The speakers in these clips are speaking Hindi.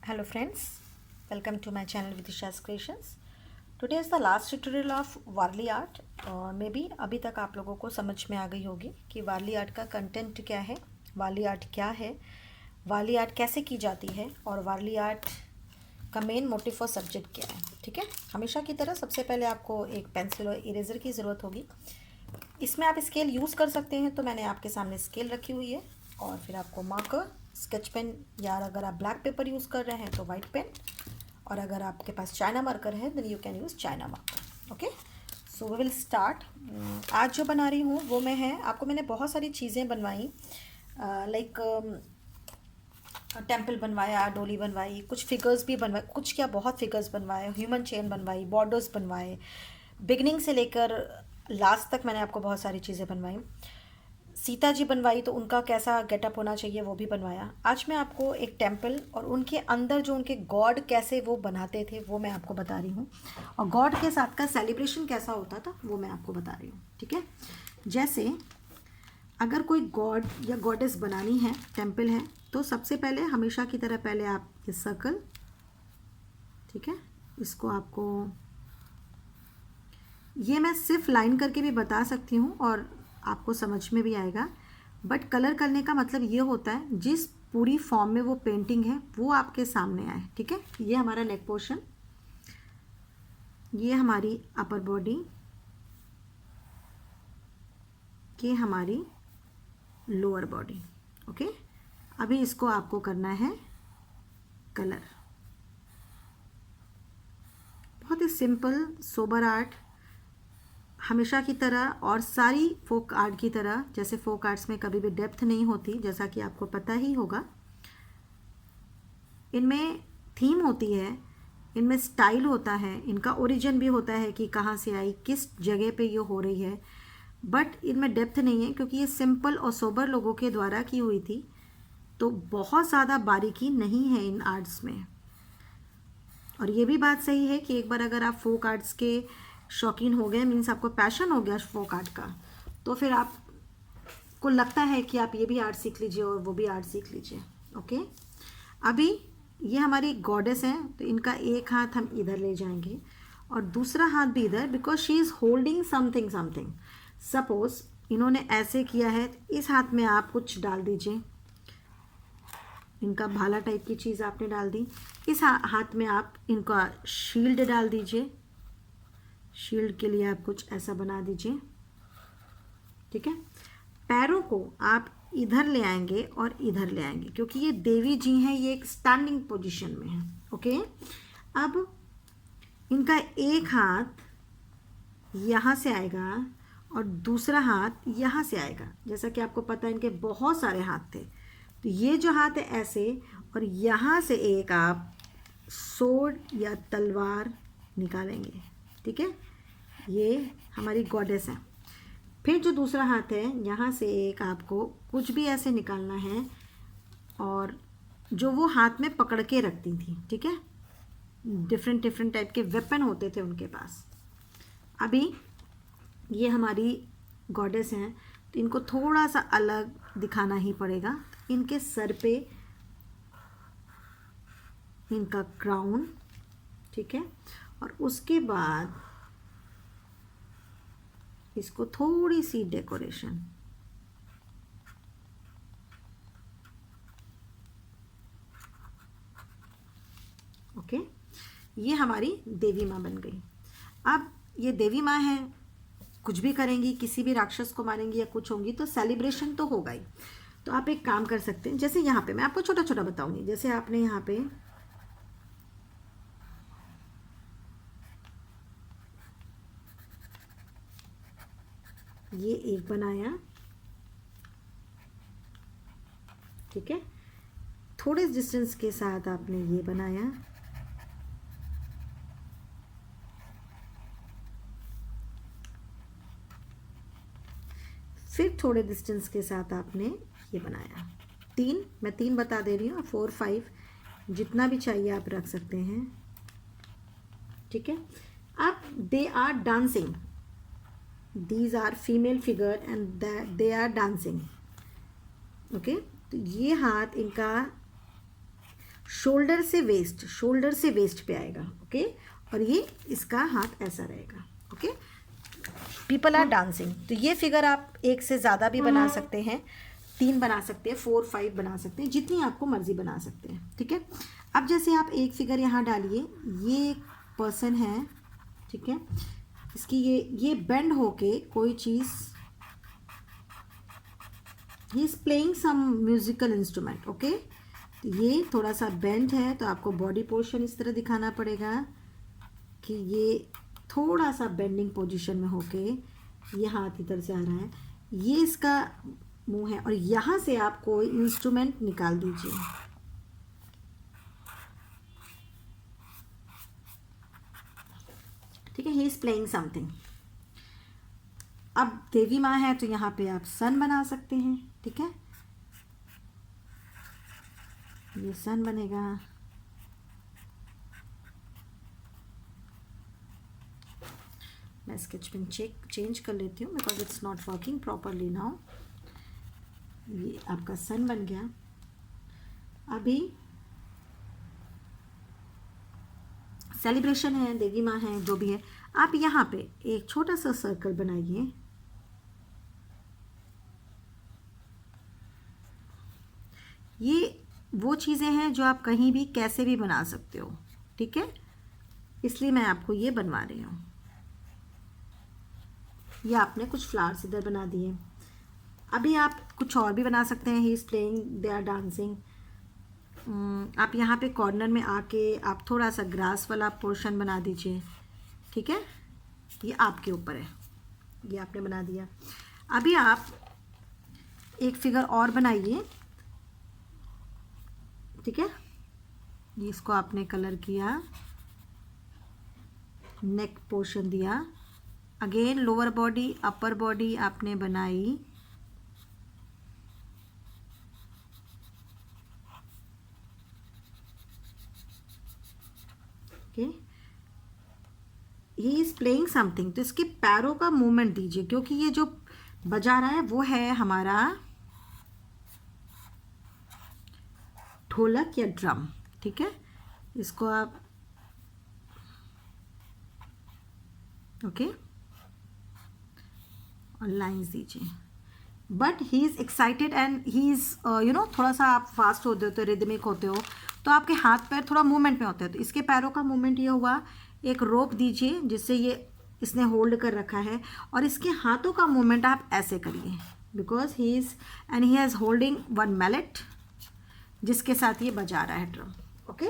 Hello friends, welcome to my channel Vidisha's Creations. Today is the last tutorial of Warli art. May be अभी तक आप लोगों को समझ में आ गई होगी कि वारली आर्ट का कंटेंट क्या है, वारली आर्ट क्या है, वारली आर्ट कैसे की जाती है और वारली आर्ट का मेन मोटिव और सब्जेक्ट क्या है. ठीक है, हमेशा की तरह सबसे पहले आपको एक पेंसिल और इरेज़र की ज़रूरत होगी. इसमें आप स्केल यूज़ कर सकते हैं, तो मैंने आपके सामने स्केल रखी हुई है. और फिर आपको मार्कर, स्केच पेन, या अगर आप ब्लैक पेपर यूज़ कर रहे हैं तो वाइट पेन, और अगर आपके पास चाइना मार्कर है then you can use china marker. Okay, so we will start. आज जो बना रही हूँ वो मैं है, आपको मैंने बहुत सारी चीज़ें बनवाई, लाइक टेम्पल बनवाया, डोली बनवाई, कुछ फिगर्स भी बनवाए, कुछ क्या बहुत फिगर्स बनवाए, ह्यूमन चेन बनवाई, बॉर्डर्स बनवाए, बिगनिंग से लेकर लास्ट तक मैंने आपको बहुत सारी चीज़ें बनवाई. सीता जी बनवाई तो उनका कैसा गेटअप होना चाहिए वो भी बनवाया. आज मैं आपको एक टेम्पल और उनके अंदर जो उनके गॉड कैसे वो बनाते थे वो मैं आपको बता रही हूँ, और गॉड के साथ का सेलिब्रेशन कैसा होता था वो मैं आपको बता रही हूँ. ठीक है, जैसे अगर कोई गॉड या गॉडेस बनानी है, टेम्पल है, तो सबसे पहले हमेशा की तरह पहले आप ये सर्कल, ठीक है, इसको आपको, ये मैं सिर्फ लाइन करके भी बता सकती हूँ और आपको समझ में भी आएगा, बट कलर करने का मतलब ये होता है जिस पूरी फॉर्म में वो पेंटिंग है वो आपके सामने आए. ठीक है, ये हमारा नेक पोर्शन, ये हमारी अपर बॉडी, ये हमारी लोअर बॉडी. ओके, अभी इसको आपको करना है कलर. बहुत ही सिंपल सोबर आर्ट, हमेशा की तरह और सारी फोक आर्ट की तरह. जैसे फोक आर्ट्स में कभी भी डेप्थ नहीं होती, जैसा कि आपको पता ही होगा. इनमें थीम होती है, इनमें स्टाइल होता है, इनका ओरिजिन भी होता है कि कहाँ से आई, किस जगह पे ये हो रही है, बट इनमें डेप्थ नहीं है क्योंकि ये सिंपल और सोबर लोगों के द्वारा की हुई थी, तो बहुत ज़्यादा बारीकी नहीं है इन आर्ट्स में. और ये भी बात सही है कि एक बार अगर आप फोक आर्ट्स के शौकीन हो गए, मीन्स आपको पैशन हो गया फोक आर्ट का, तो फिर आपको लगता है कि आप ये भी आर्ट सीख लीजिए और वो भी आर्ट सीख लीजिए. ओके, अभी ये हमारी गॉडेस हैं, तो इनका एक हाथ हम इधर ले जाएंगे और दूसरा हाथ भी इधर, because she is holding something something. Suppose इन्होंने ऐसे किया है, इस हाथ में आप कुछ डाल दीजिए, इनका भाला टाइप की चीज़ आपने डाल दी. इस हाथ में आप इनका शील्ड डाल दीजिए, शील्ड के लिए आप कुछ ऐसा बना दीजिए. ठीक है, पैरों को आप इधर ले आएंगे और इधर ले आएंगे क्योंकि ये देवी जी हैं, ये एक स्टैंडिंग पोजीशन में है. ओके, अब इनका एक हाथ यहाँ से आएगा और दूसरा हाथ यहाँ से आएगा. जैसा कि आपको पता है इनके बहुत सारे हाथ थे, तो ये जो हाथ है ऐसे, और यहाँ से एक आप सोर्ड या तलवार निकालेंगे. ठीक है, ये हमारी गॉडेस है. फिर जो दूसरा हाथ है, यहाँ से एक आपको कुछ भी ऐसे निकालना है, और जो वो हाथ में पकड़ के रखती थी. ठीक है, डिफरेंट डिफरेंट टाइप के वेपन होते थे उनके पास. अभी ये हमारी गॉडेस हैं, तो इनको थोड़ा सा अलग दिखाना ही पड़ेगा. इनके सर पे इनका क्राउन, ठीक है, और उसके बाद इसको थोड़ी सी डेकोरेशन. ओके, ये हमारी देवी माँ बन गई. अब ये देवी माँ है, कुछ भी करेंगी, किसी भी राक्षस को मारेंगी या कुछ होंगी, तो सेलिब्रेशन तो होगा ही. तो आप एक काम कर सकते हैं, जैसे यहाँ पे मैं आपको छोटा छोटा बताऊंगी. जैसे आपने यहाँ पे ये एक बनाया, ठीक है, थोड़े डिस्टेंस के साथ आपने ये बनाया, फिर थोड़े डिस्टेंस के साथ आपने ये बनाया. मैं तीन बता दे रही हूँ, 4 5 जितना भी चाहिए आप रख सकते हैं. ठीक है, अब they are dancing, these are female figure and they are dancing. Okay, तो ये हाथ इनका शोल्डर से वेस्ट पे आएगा। ओके, और ये इसका हाथ ऐसा रहेगा। Okay, people are dancing. तो ये फिगर आप एक से ज़्यादा भी बना सकते हैं, 3 बना सकते हैं, 4, 5 बना सकते हैं, जितनी आपको मर्जी बना सकते हैं। ठीक है, अब जैसे आप एक फिगर यहाँ डालिए, ये एक पर्सन है, ठीक है, इसकी ये बेंड होके कोई चीज़, he is playing some musical instrument. Okay, तो ये थोड़ा सा बेंड है, तो आपको बॉडी पोर्शन इस तरह दिखाना पड़ेगा कि ये थोड़ा सा बेंडिंग पोजीशन में होके ये हाथ इधर से आ रहा है, ये इसका मुंह है, और यहाँ से आप कोई इंस्ट्रूमेंट निकाल दीजिए। ठीक है, ही इज़ प्लेइंग समथिंग। अब देवी माँ है तो यहाँ पे आप सन बना सकते हैं। ठीक है, ये सन बनेगा। मैं स्केच पेन चेंज कर लेती हूँ because it's not working properly now. ये आपका सन बन गया। अभी सेलिब्रेशन है, देवी माँ है, जो भी है, आप यहाँ पे एक छोटा सा सर्कल बनाइए। ये वो चीज़ें हैं जो आप कहीं भी कैसे भी बना सकते हो। ठीक है, इसलिए मैं आपको ये बनवा रही हूँ। ये आपने कुछ फ्लावर्स इधर बना दिए। अभी आप कुछ और भी बना सकते हैं। He is playing, they are dancing. आप यहाँ पे कॉर्नर में आके आप थोड़ा सा ग्रास वाला पोर्शन बना दीजिए। ठीक है, ये आपके ऊपर है, ये आपने बना दिया। अभी आप एक फिगर और बनाइए। ठीक है, ये इसको आपने कलर किया, नेक पोर्शन दिया, again lower body upper body आपने बनाई। Okay, he is playing something, तो इसके पैरों का मूवमेंट दीजिए, क्योंकि ये जो बजा रहा है वो है हमारा ढोलक या ड्रम। ठीक है, इसको आप ओके और लाइंस दीजिए। But he is excited and he is थोड़ा सा आप फास्ट होते हो, तो रिदमिक होते हो, तो आपके हाथ पैर थोड़ा मूवमेंट में होते हैं। तो इसके पैरों का मूवमेंट ये हुआ, एक रोप दीजिए जिससे ये इसने होल्ड कर रखा है, और इसके हाथों का मूवमेंट आप ऐसे करिए, because he is and he has holding one mallet जिसके साथ ये बजा रहा है ड्रम। ओके,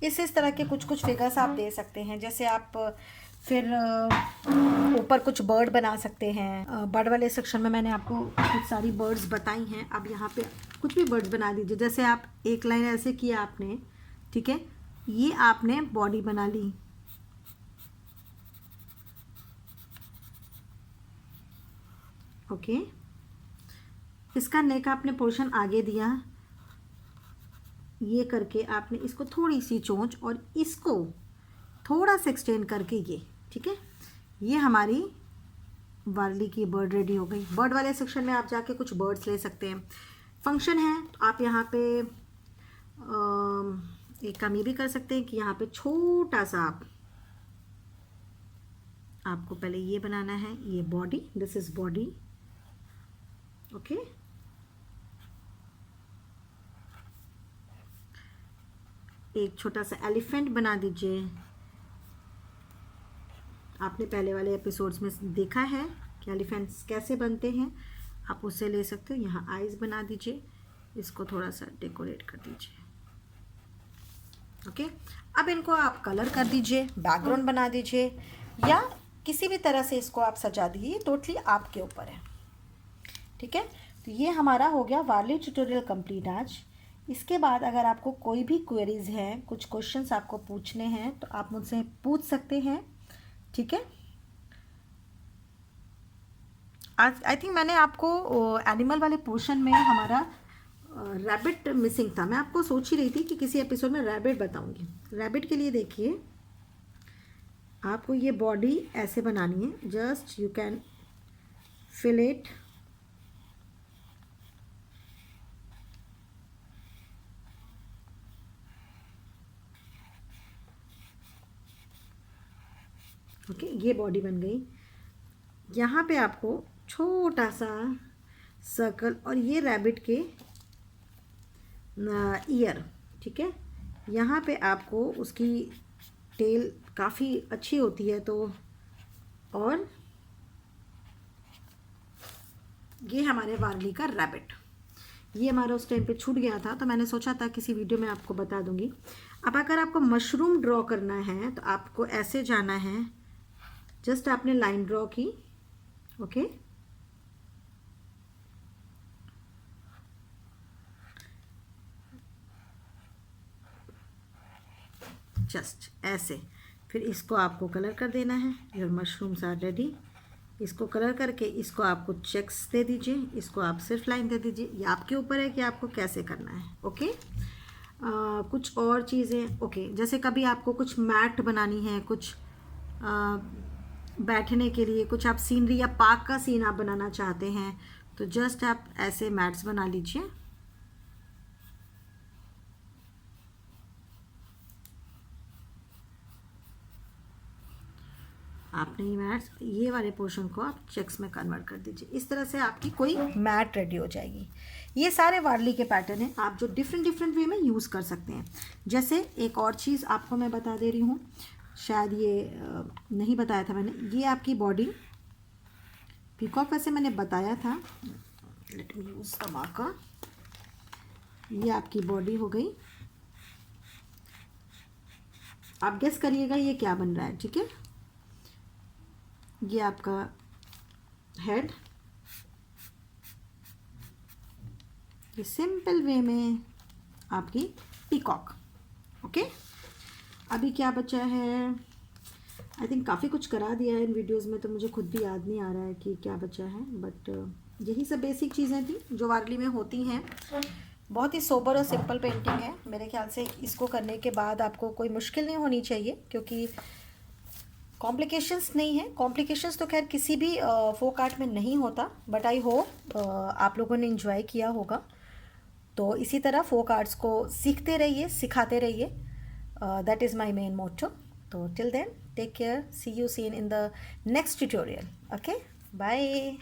इस तरह के कुछ कुछ फिगर्स आप दे सकते हैं। जैसे आप फिर ऊपर कुछ बर्ड बना सकते हैं। बर्ड वाले सेक्शन में मैंने आपको कुछ सारी बर्ड्स बताई हैं। अब यहाँ पे कुछ भी बर्ड्स बना दीजिए। जैसे आप एक लाइन ऐसे किया आपने, ठीक है, ये आपने बॉडी बना ली। ओके, इसका नेक आपने पोर्शन आगे दिया, ये करके आपने इसको थोड़ी सी चोंच और इसको थोड़ा सा एक्सटेंड करके ये, ठीक है, ये हमारी वार्ली की बर्ड रेडी हो गई। बर्ड वाले सेक्शन में आप जाके कुछ बर्ड्स ले सकते हैं। फंक्शन है तो आप यहाँ पे एक काम ये भी कर सकते हैं कि यहाँ पे छोटा सा आपको पहले ये बनाना है, ये body, this is body. Okay, एक छोटा सा एलिफेंट बना दीजिए। आपने पहले वाले एपिसोड्स में देखा है कि एलिफेंट्स कैसे बनते हैं, आप उससे ले सकते हो। यहाँ आइज़ बना दीजिए, इसको थोड़ा सा डेकोरेट कर दीजिए। ओके, अब इनको आप कलर कर दीजिए, बैकग्राउंड बना दीजिए, या किसी भी तरह से इसको आप सजा दीजिए, टोटली आपके ऊपर है। ठीक है, तो ये हमारा हो गया वार्ली ट्यूटोरियल कंप्लीट आज। इसके बाद अगर आपको कोई भी क्वेरीज़ हैं, कुछ क्वेश्चंस आपको पूछने हैं, तो आप मुझसे पूछ सकते हैं। ठीक है, आज आई थिंक मैंने आपको एनिमल वाले पोर्शन में हमारा रैबिट मिसिंग था। मैं आपको सोच ही रही थी कि किसी एपिसोड में रैबिट बताऊंगी। रैबिट के लिए देखिए, आपको ये बॉडी ऐसे बनानी है, just you can fill it okay, ये बॉडी बन गई। यहाँ पे आपको छोटा सा सर्कल और ये रैबिट के ईयर, ठीक है। यहाँ पे आपको उसकी टेल काफ़ी अच्छी होती है, तो और ये हमारे वारली का रैबिट, ये हमारा उस टाइम पे छूट गया था, तो मैंने सोचा था किसी वीडियो में आपको बता दूंगी। अब अगर आपको मशरूम ड्रॉ करना है तो आपको ऐसे जाना है, जस्ट आपने लाइन ड्रॉ की, ओके, जस्ट ऐसे, फिर इसको आपको कलर कर देना है। Your mushrooms are ready. इसको कलर करके इसको आपको चेक्स दे दीजिए, इसको आप सिर्फ लाइन दे दीजिए, ये आपके ऊपर है कि आपको कैसे करना है, ओके। कुछ और चीज़ें, ओके, जैसे कभी आपको कुछ मैट बनानी है, कुछ बैठने के लिए, कुछ आप सीनरी या पार्क का सीन आप बनाना चाहते हैं, तो जस्ट आप ऐसे मैट्स बना लीजिए। आपने ये मैट्स, ये वाले पोर्शन को आप चेक्स में कन्वर्ट कर दीजिए। इस तरह से आपकी कोई मैट रेडी हो जाएगी। ये सारे वारली के पैटर्न हैं, आप जो डिफरेंट डिफरेंट वे में यूज़ कर सकते हैं। जैसे एक और चीज़ आपको मैं बता दे रही हूँ, शायद ये नहीं बताया था मैंने, ये आपकी बॉडी पीकॉक वैसे मैंने बताया था, let me use the marker. ये आपकी बॉडी हो गई, आप गेस करिएगा ये क्या बन रहा है, ठीक है। ये आपका हेड, ये सिंपल वे में आपकी पीकॉक, ओके। अभी क्या बचा है, आई थिंक काफ़ी कुछ करा दिया है इन वीडियोस में, तो मुझे खुद भी याद नहीं आ रहा है कि क्या बचा है, बट यही सब बेसिक चीज़ें थी जो वारली में होती हैं। बहुत ही सोबर और सिंपल पेंटिंग है। मेरे ख्याल से इसको करने के बाद आपको कोई मुश्किल नहीं होनी चाहिए, क्योंकि कॉम्प्लिकेशंस नहीं है। कॉम्प्लिकेशंस तो खैर किसी भी फोक आर्ट में नहीं होता, बट आई होप आप लोगों ने इन्जॉय किया होगा। तो इसी तरह फोक आर्ट्स को सीखते रहिए, सिखाते रहिए, that is my main motto. तो till then, take care, see you seen in the next tutorial, okay, bye.